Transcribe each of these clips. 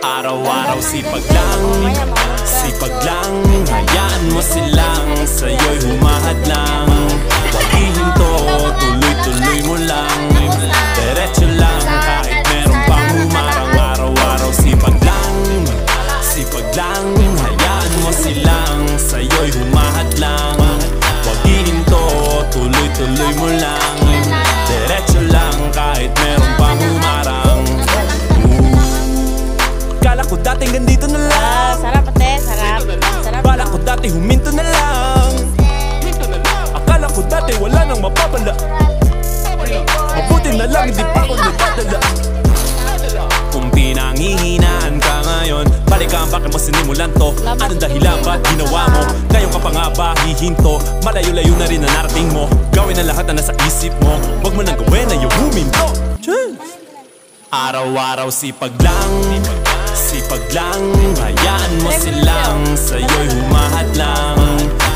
Araw-araw sipag lang, hayaan mo silang sa'yo'y humahad lang. Huwag ihinto, tuloy-tuloy mo lang, diretso lang kahit meron pang humarang. Araw-araw sipag lang, hayaan mo silang sa'yo'y humahad lang. Huwag ihinto, tuloy-tuloy mo lang, diretso lang kahit meron pang humarang. Kala ko dati ganito na lang. Sarap ate, sarap. Bala ko dati huminto na lang. Akala ko dati wala nang mapapala. Mabuti na lang hindi pa ako nagdadala. Kung pinanghihinaan ka ngayon, balikan bakit mo sinimulan to. Anong dahilan ba't ginawa mo? Ngayon ka pa nga ba hihinto? Malayo-layo na rin na narating mo. Gawin ang lahat na nasa isip mo. Huwag mo nang gawin na yung huminto. Araw-araw sipag lang, hayaan mo silang sa'yo'y humahad lang.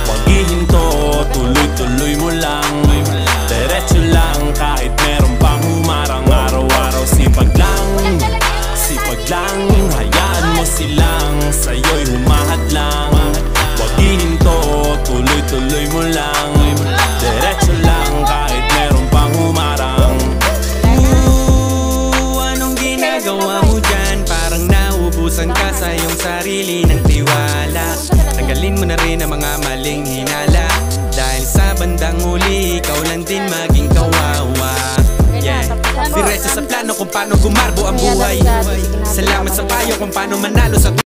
Huwag ihinto, tuloy-tuloy mo lang, diretso lang kahit meron pang humarang. Araw-araw sipag lang, hayaan mo silang sa'yo'y humahad lang. Huwag ihinto, tuloy-tuloy mo lang, diretso lang kahit meron pang humarang. Anong ginagawa mo dyan? Parang naubusan ka sa iyong sarili ng tiwala. Tanggalin mo na rin ang mga maling hinala, dahil sa bandang huli ikaw lang din maging kawawa. Diretso sa plano kung paano gumarbo ang buhay. Salamat sa payo kung paano manalo sa